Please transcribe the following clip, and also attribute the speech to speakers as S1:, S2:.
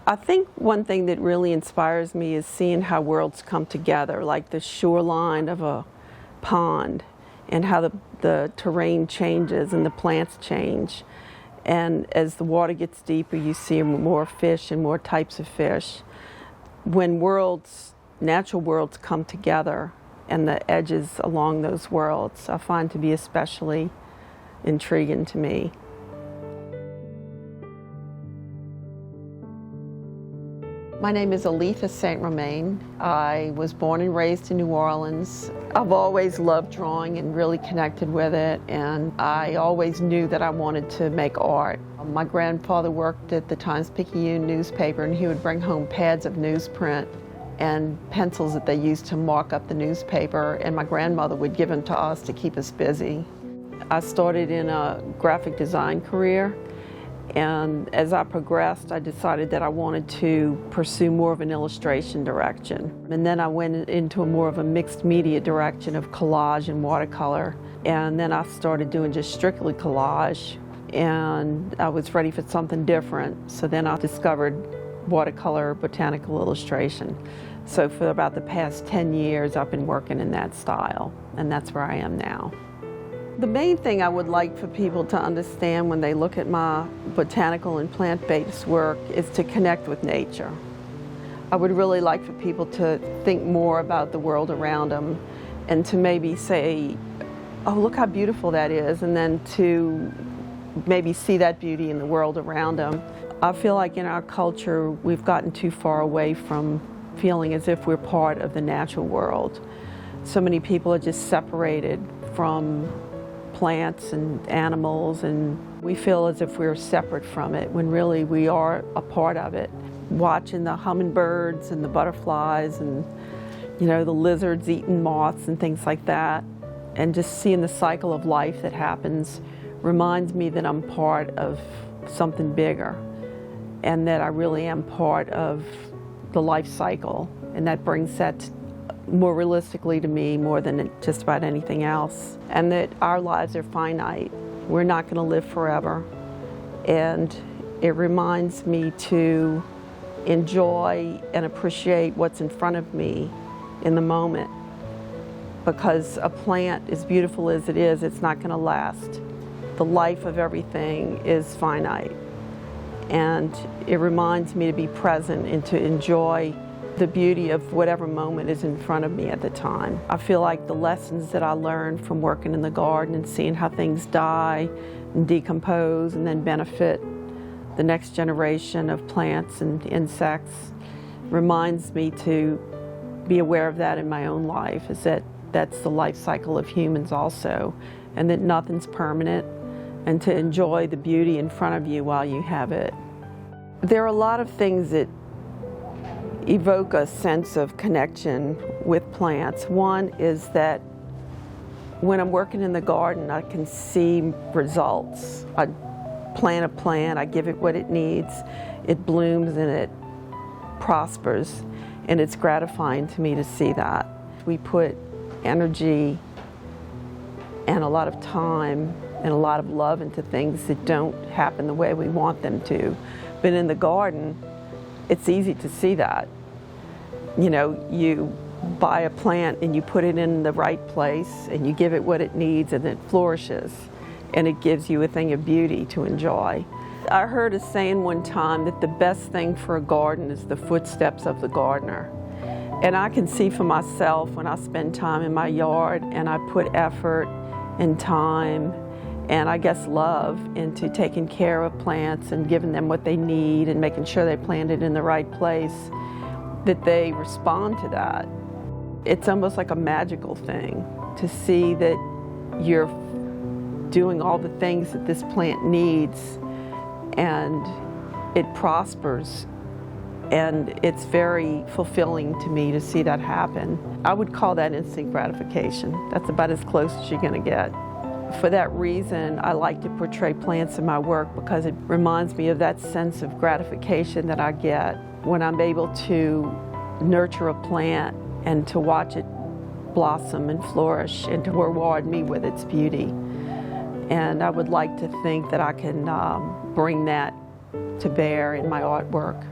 S1: I think one thing that really inspires me is seeing how worlds come together, like the shoreline of a pond and how the terrain changes and the plants change. And as the water gets deeper, you see more fish and more types of fish. When natural worlds come together and the edges along those worlds, I find to be especially intriguing to me. My name is Aletha SaintRomain. I was born and raised in New Orleans. I've always loved drawing and really connected with it, and I always knew that I wanted to make art. My grandfather worked at the Times-Picayune newspaper, and he would bring home pads of newsprint and pencils that they used to mark up the newspaper, and my grandmother would give them to us to keep us busy. I started in a graphic design career, and as I progressed, I decided that I wanted to pursue more of an illustration direction. And then I went into more of a mixed media direction of collage and watercolor. And then I started doing just strictly collage, and I was ready for something different. So then I discovered watercolor botanical illustration. So for about the past 10 years, I've been working in that style, and that's where I am now. The main thing I would like for people to understand when they look at my botanical and plant-based work is to connect with nature. I would really like for people to think more about the world around them and to maybe say, oh, look how beautiful that is, and then to maybe see that beauty in the world around them. I feel like in our culture we've gotten too far away from feeling as if we're part of the natural world. So many people are just separated from plants and animals, and we feel as if we're separate from it when really we are a part of it. Watching the hummingbirds and the butterflies and the lizards eating moths and things like that, and just seeing the cycle of life that happens reminds me that I'm part of something bigger and that I really am part of the life cycle, and that brings that more realistically to me more than just about anything else, and that our lives are finite. We're not going to live forever, and it reminds me to enjoy and appreciate what's in front of me in the moment, because a plant, as beautiful as it is, it's not going to last. The life of everything is finite, and it reminds me to be present and to enjoy the beauty of whatever moment is in front of me at the time. I feel like the lessons that I learned from working in the garden and seeing how things die and decompose and then benefit the next generation of plants and insects reminds me to be aware of that in my own life, is that that's the life cycle of humans also, and that nothing's permanent, and to enjoy the beauty in front of you while you have it. There are a lot of things that evoke a sense of connection with plants. One is that when I'm working in the garden, I can see results. I plant a plant, I give it what it needs, it blooms and it prospers, and it's gratifying to me to see that. We put energy and a lot of time and a lot of love into things that don't happen the way we want them to. But in the garden, it's easy to see that. You buy a plant and you put it in the right place and you give it what it needs, and it flourishes, and it gives you a thing of beauty to enjoy. I heard a saying one time that the best thing for a garden is the footsteps of the gardener. And I can see for myself when I spend time in my yard and I put effort and time and I guess love into taking care of plants and giving them what they need and making sure they planted in the right place, that they respond to that. It's almost like a magical thing to see that you're doing all the things that this plant needs and it prospers, and it's very fulfilling to me to see that happen. I would call that instant gratification. That's about as close as you're going to get. For that reason, I like to portray plants in my work, because it reminds me of that sense of gratification that I get when I'm able to nurture a plant and to watch it blossom and flourish and to reward me with its beauty. And I would like to think that I can bring that to bear in my artwork.